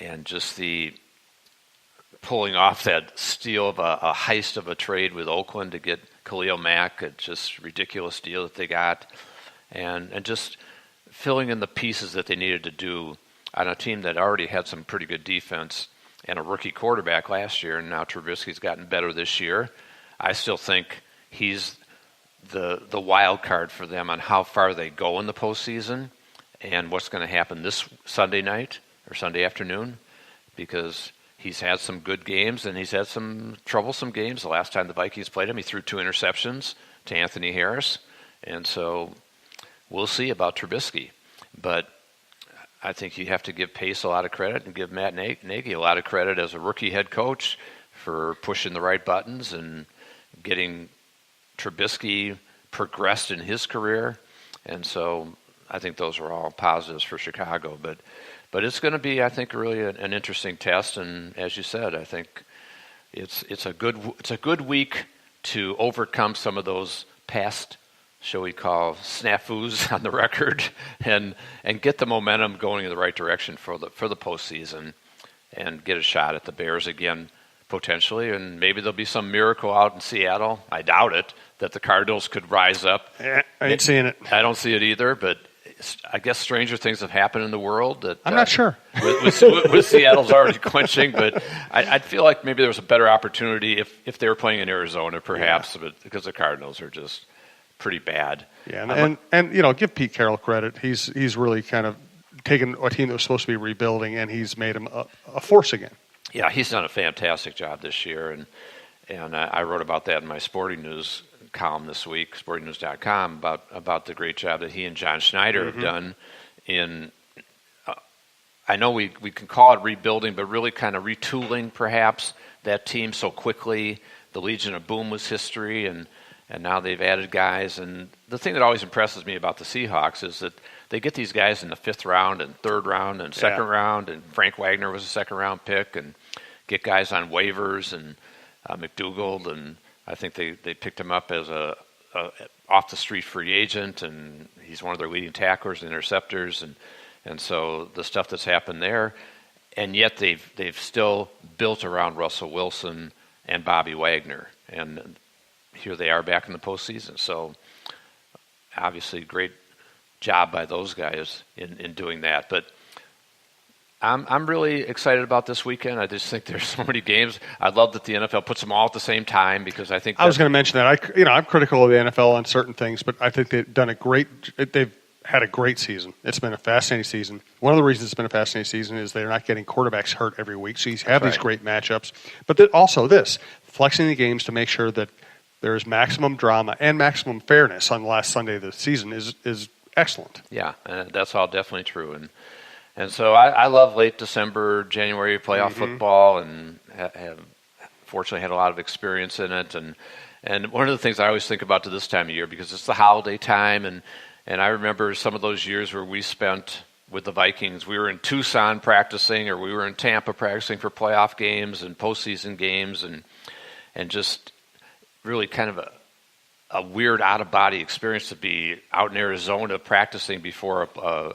and just the pulling off that steal of a heist of a trade with Oakland to get Khalil Mack, a just ridiculous deal that they got, and just filling in the pieces that they needed to do on a team that already had some pretty good defense and a rookie quarterback last year, and now Trubisky's gotten better this year. I still think he's the wild card for them on how far they go in the postseason and what's going to happen this Sunday night or Sunday afternoon, because he's had some good games and he's had some troublesome games. The last time the Vikings played him, he threw 2 interceptions to Anthony Harris, and so we'll see about Trubisky. But I think you have to give Pace a lot of credit and give Matt Nagy a lot of credit as a rookie head coach for pushing the right buttons and getting Trubisky progressed in his career. And so I think those are all positives for Chicago. But it's going to be, I think, really an interesting test. And as you said, I think it's a good week to overcome some of those past, shall we call, snafus on the record, and get the momentum going in the right direction for the postseason, and get a shot at the Bears again potentially, and maybe there'll be some miracle out in Seattle. I doubt it that the Cardinals could rise up. I ain't seeing it. I don't see it either, but I guess stranger things have happened in the world. That I'm not sure. With Seattle's already clinching, but I'd feel like maybe there was a better opportunity if they were playing in Arizona, perhaps, but because the Cardinals are just pretty bad. Yeah, and give Pete Carroll credit. He's really kind of taken a team that was supposed to be rebuilding, and he's made them a force again. Yeah, he's done a fantastic job this year, and I wrote about that in my Sporting News column this week, sportingnews.com, about the great job that he and John Schneider have done in. I know we can call it rebuilding, but really kind of retooling perhaps that team so quickly. The Legion of Boom was history, and now they've added guys. And the thing that always impresses me about the Seahawks is that they get these guys in the 5th round and 3rd round and 2nd round, and Frank Wagner was a 2nd-round pick, and get guys on waivers, and McDougald, and I think they picked him up as a off-the-street free agent, and he's one of their leading tacklers and interceptors, and so the stuff that's happened there, and yet they've still built around Russell Wilson and Bobby Wagner, and here they are back in the postseason. So obviously great job by those guys in doing that. But I'm really excited about this weekend. I just think there's so many games. I love that the NFL puts them all at the same time, because I think I was going to mention that. I'm critical of the NFL on certain things, but I think they've had a great season. It's been a fascinating season. One of the reasons it's been a fascinating season is they're not getting quarterbacks hurt every week, so you have these great matchups. But also flexing the games to make sure that there is maximum drama and maximum fairness on the last Sunday of the season is excellent. Yeah, and that's all definitely true. And so I love late December, January playoff football, and have fortunately had a lot of experience in it. And one of the things I always think about to this time of year, because it's the holiday time, and I remember some of those years where we spent with the Vikings. We were in Tucson practicing, or we were in Tampa practicing for playoff games and postseason games, and just really kind of a weird out-of-body experience to be out in Arizona practicing before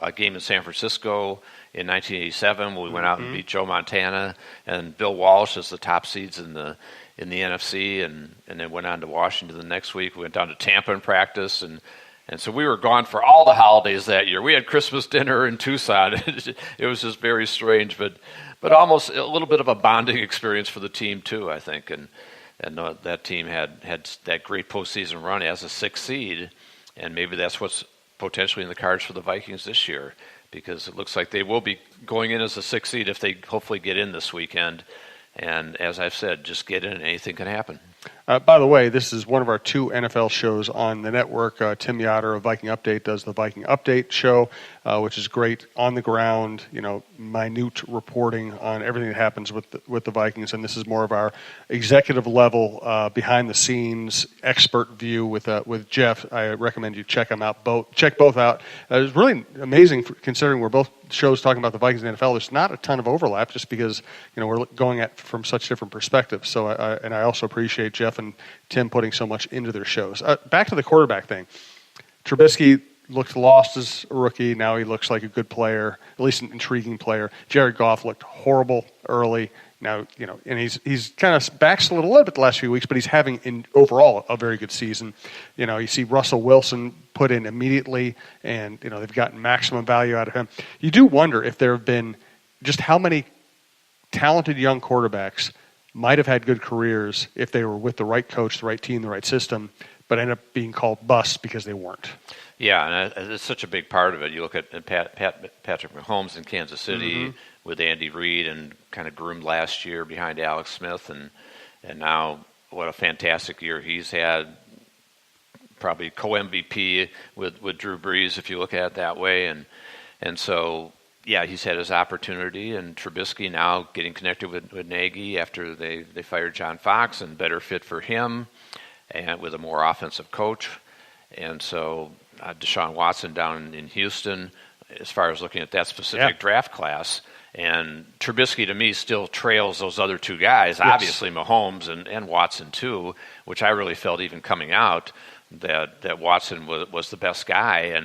a game in San Francisco in 1987 when we went out and beat Joe Montana and Bill Walsh as the top seeds in the NFC, and then went on to Washington the next week. We went down to Tampa in practice, and so we were gone for all the holidays that year. We had Christmas dinner in Tucson. It was just very strange, but almost a little bit of a bonding experience for the team too, I think. And that team had that great postseason run as a 6th seed, and maybe that's what's potentially in the cards for the Vikings this year, because it looks like they will be going in as a 6th seed if they hopefully get in this weekend. And as I've said, just get in and anything can happen. By the way, this is one of our 2 NFL shows on the network. Tim Yoder of Viking Update does the Viking Update show, which is great, on the ground, minute reporting on everything that happens with the Vikings. And this is more of our executive level, behind the scenes expert view with Jeff. I recommend you check both out. It's really amazing considering we're both shows talking about the Vikings and the NFL. There's not a ton of overlap, just because we're going at from such different perspectives. So I also appreciate Jeff and Tim putting so much into their shows. Back to the quarterback thing. Trubisky, looked lost as a rookie. Now he looks like a good player, at least an intriguing player. Jared Goff looked horrible early. Now, and he's kind of backslid a little bit the last few weeks, but he's having overall a very good season. You see Russell Wilson put in immediately, and they've gotten maximum value out of him. You do wonder if there have been just how many talented young quarterbacks might have had good careers if they were with the right coach, the right team, the right system, but end up being called busts because they weren't. Yeah, and it's such a big part of it. You look at Patrick Mahomes in Kansas City with Andy Reid and kind of groomed last year behind Alex Smith, and now what a fantastic year he's had. Probably co-MVP with Drew Brees if you look at it that way, and so yeah, he's had his opportunity, and Trubisky now getting connected with Nagy after they fired John Fox, and better fit for him, and with a more offensive coach, and so. Deshaun Watson down in Houston, as far as looking at that specific draft class. And Trubisky, to me, still trails those other two guys, obviously Mahomes and Watson, too, which I really felt even coming out that Watson was the best guy.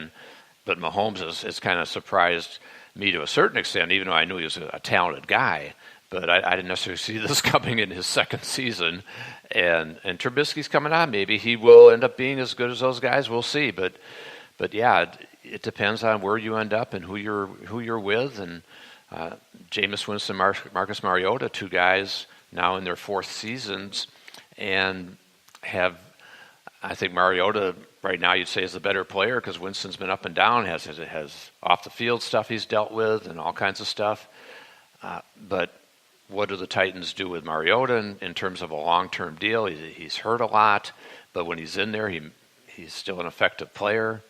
But Mahomes has kind of surprised me to a certain extent, even though I knew he was a talented guy. But I didn't necessarily see this coming in his second season. And Trubisky's coming on. Maybe he will end up being as good as those guys. We'll see. But yeah, it depends on where you end up and who you're with. And Jameis Winston, Marcus Mariota, two guys now in their fourth seasons, and I think Mariota right now you'd say is the better player because Winston's been up and down, has off the field stuff he's dealt with and all kinds of stuff. But what do the Titans do with Mariota in terms of a long-term deal? He's hurt a lot, but when he's in there, he's still an effective player.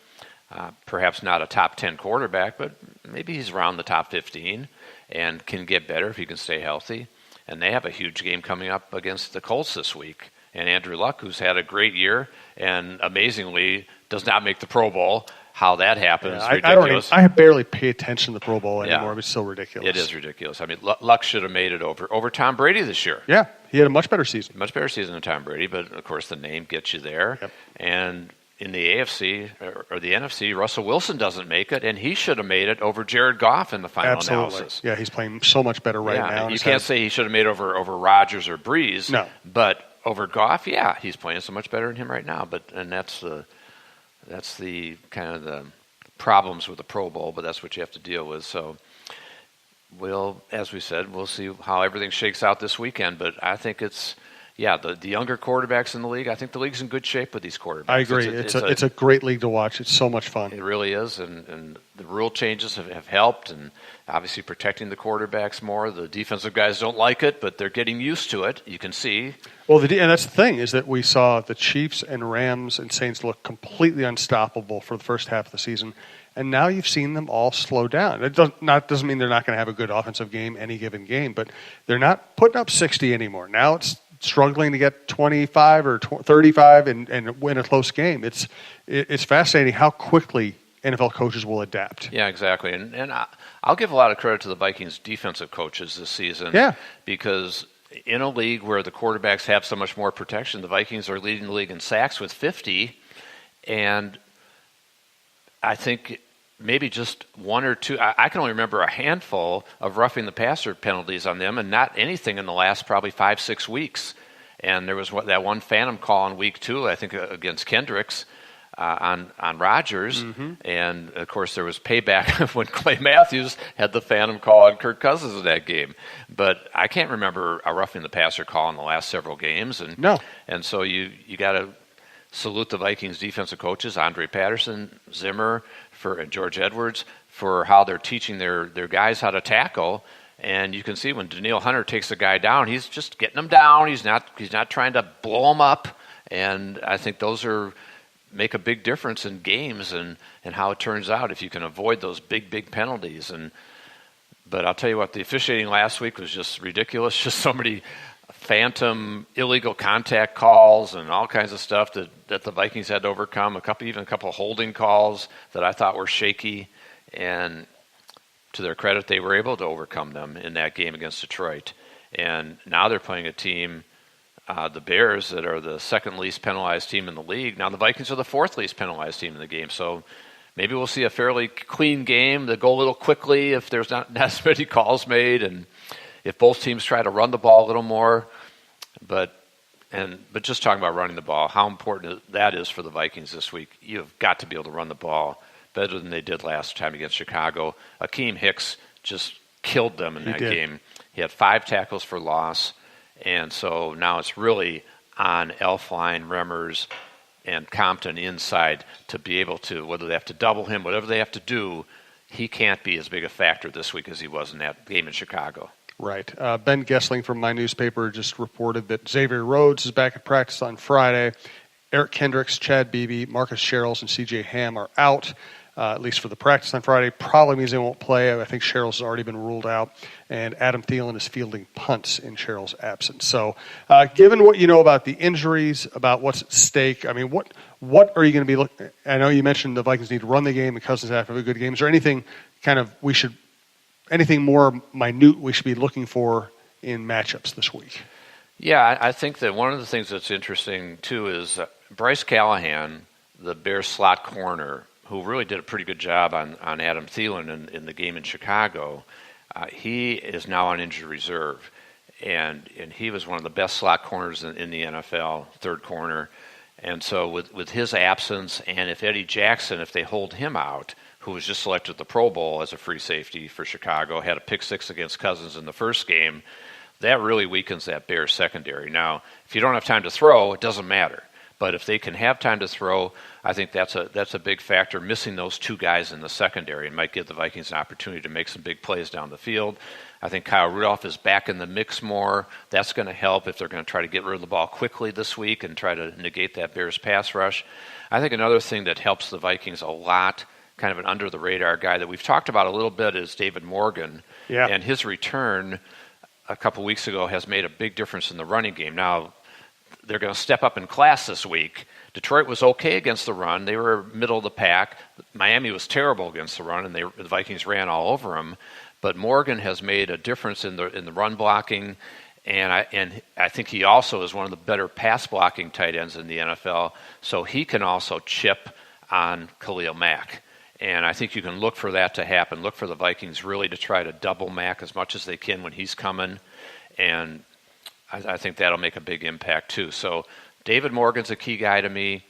Perhaps not a top 10 quarterback, but maybe he's around the top 15 and can get better if he can stay healthy. And they have a huge game coming up against the Colts this week. And Andrew Luck, who's had a great year and amazingly does not make the Pro Bowl. How that happens is ridiculous. I barely pay attention to the Pro Bowl anymore. It's so ridiculous. It is ridiculous. I mean, Luck should have made it over Tom Brady this year. Yeah, he had a much better season. Much better season than Tom Brady, but of course the name gets you there. Yep. And in the AFC or the NFC, Russell Wilson doesn't make it, and he should have made it over Jared Goff in the final analysis. Yeah, he's playing so much better right now. You can't say he should have made it over Rodgers or Breeze. No. But over Goff, yeah, he's playing so much better than him right now. And that's the kind of the problems with the Pro Bowl, but that's what you have to deal with. So as we said, we'll see how everything shakes out this weekend. But I think it's the younger quarterbacks in the league. I think the league's in good shape with these quarterbacks. I agree. It's a great league to watch. It's so much fun. It really is, and the rule changes have helped, and obviously protecting the quarterbacks more. The defensive guys don't like it, but they're getting used to it. You can see. Well, and that's the thing, is that we saw the Chiefs and Rams and Saints look completely unstoppable for the first half of the season, and now you've seen them all slow down. It doesn't mean they're not going to have a good offensive game any given game, but they're not putting up 60 anymore. Now it's struggling to get 25 or 35 and win a close game. It's fascinating how quickly NFL coaches will adapt. Yeah, exactly. And I'll give a lot of credit to the Vikings defensive coaches this season. Yeah. Because in a league where the quarterbacks have so much more protection, the Vikings are leading the league in sacks with 50. And I think maybe just one or two. I can only remember a handful of roughing the passer penalties on them, and not anything in the last probably 5-6 weeks. And there was that one phantom call in week 2, I think, against Kendricks on Rodgers. Mm-hmm. And of course, there was payback when Clay Matthews had the phantom call on Kirk Cousins in that game. But I can't remember a roughing the passer call in the last several games. And so you got to salute the Vikings defensive coaches, Andre Patterson, Zimmer, and George Edwards, for how they're teaching their guys how to tackle. And you can see when Danielle Hunter takes a guy down, he's just getting him down. He's not trying to blow him up. And I think those make a big difference in games and how it turns out if you can avoid those big penalties. But I'll tell you what, the officiating last week was just ridiculous. Just so many phantom illegal contact calls and all kinds of stuff that the Vikings had to overcome. Even a couple holding calls that I thought were shaky, and to their credit, they were able to overcome them in that game against Detroit. And now they're playing a team, the Bears, that are the second least penalized team in the league. Now the Vikings are the fourth least penalized team in the game. So maybe we'll see a fairly clean game that go a little quickly if there's not as many calls made and if both teams try to run the ball a little more. But just talking about running the ball, how important that is for the Vikings this week. You've got to be able to run the ball better than they did last time against Chicago. Akeem Hicks just killed them in that game. He had 5 tackles for loss, and so now it's really on Elflein, Remmers, and Compton inside to be able to, whether they have to double him, whatever they have to do, he can't be as big a factor this week as he was in that game in Chicago. Right. Ben Gessling from my newspaper just reported that Xavier Rhodes is back at practice on Friday. Eric Kendricks, Chad Beebe, Marcus Sherrills, and C.J. Ham are out, at least for the practice on Friday. Probably means they won't play. I think Sherrills has already been ruled out. And Adam Thielen is fielding punts in Sherrills' absence. So given what you know about the injuries, about what's at stake, I mean, what are you going to be looking at? I know you mentioned the Vikings need to run the game and Cousins have to have a good game. Is there anything anything more minute we should be looking for in matchups this week? Yeah, I think that one of the things that's interesting, too, is Bryce Callahan, the Bears slot corner, who really did a pretty good job on Adam Thielen in the game in Chicago. He is now on injured reserve, and he was one of the best slot corners in the NFL, third corner. And so with his absence, and if Eddie Jackson, if they hold him out, who was just selected at the Pro Bowl as a free safety for Chicago, had a pick-6 against Cousins in the first game, that really weakens that Bears secondary. Now, if you don't have time to throw, it doesn't matter. But if they can have time to throw, I think that's a big factor. Missing those 2 guys in the secondary and might give the Vikings an opportunity to make some big plays down the field. I think Kyle Rudolph is back in the mix more. That's going to help if they're going to try to get rid of the ball quickly this week and try to negate that Bears pass rush. I think another thing that helps the Vikings a lot, kind of an under-the-radar guy that we've talked about a little bit, is David Morgan. Yeah. And his return a couple weeks ago has made a big difference in the running game. Now, they're going to step up in class this week. Detroit was okay against the run. They were middle of the pack. Miami was terrible against the run, and the Vikings ran all over them. But Morgan has made a difference in the run blocking, and I think he also is one of the better pass blocking tight ends in the NFL. So he can also chip on Khalil Mack. And I think you can look for that to happen. Look for the Vikings really to try to double Mack as much as they can when he's coming. And I think that'll make a big impact too. So David Morgan's a key guy to me.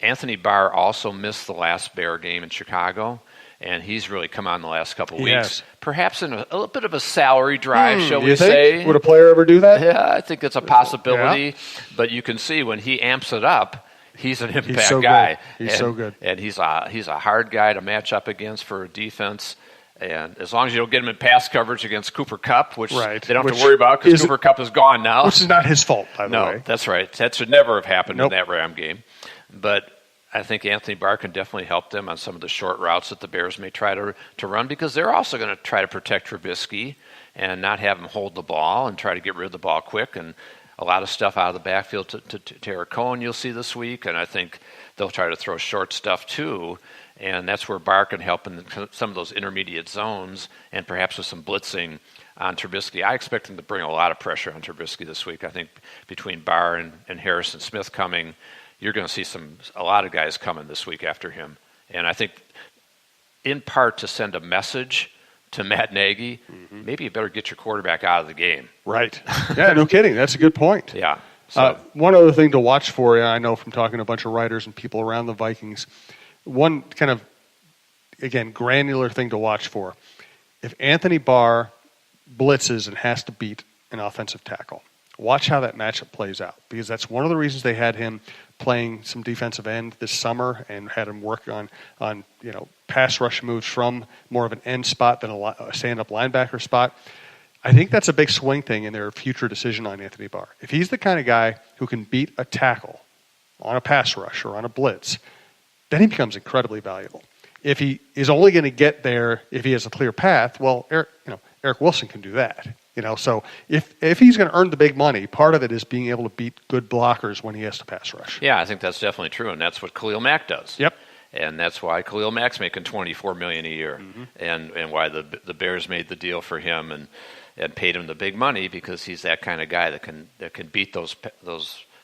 Anthony Barr also missed the last Bear game in Chicago, and he's really come on the last couple weeks. Yes. Perhaps in a little bit of a salary drive, shall we you think? say. Would a player ever do that? Yeah, I think it's a possibility. Yeah. But you can see when he amps it up, he's an impact so guy. Good. He's so good. And he's a hard guy to match up against for a defense. And as long as you don't get him in pass coverage against Cooper Kupp, which they don't have to worry about because Cooper Kupp is gone now. Which is not his fault, by the way. No, that's right. That should never have happened in that Ram game. But I think Anthony Barr can definitely help them on some of the short routes that the Bears may try to run, because they're also going to try to protect Trubisky and not have him hold the ball and try to get rid of the ball quick. And a lot of stuff out of the backfield to Tarek Cohen you'll see this week, and I think they'll try to throw short stuff too. And that's where Barr can help in some of those intermediate zones and perhaps with some blitzing on Trubisky. I expect them to bring a lot of pressure on Trubisky this week. I think between Barr and Harrison Smith coming, you're going to see a lot of guys coming this week after him. And I think in part to send a message to Matt Nagy, maybe you better get your quarterback out of the game. Right. Yeah, no kidding. That's a good point. Yeah. So, one other thing to watch for, I know from talking to a bunch of writers and people around the Vikings, one kind of, again, granular thing to watch for. If Anthony Barr blitzes and has to beat an offensive tackle, watch how that matchup plays out, because that's one of the reasons they had him playing some defensive end this summer and had him work on pass rush moves from more of an end spot than a stand-up linebacker spot. I think that's a big swing thing in their future decision on Anthony Barr. If he's the kind of guy who can beat a tackle on a pass rush or on a blitz, then he becomes incredibly valuable. If he is only going to get there if he has a clear path, well, Eric Wilson can do that. So if he's going to earn the big money, part of it is being able to beat good blockers when he has to pass rush. Yeah, I think that's definitely true, and that's what Khalil Mack does. Yep. And that's why Khalil Mack's making $24 million a year, and why the Bears made the deal for him and paid him the big money, because he's that kind of guy that can beat those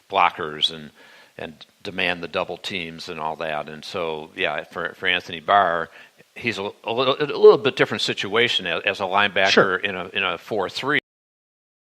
blockers and demand the double teams and all that. And so, yeah, for Anthony Barr, he's a little bit different situation as a linebacker Sure. in a 4-3.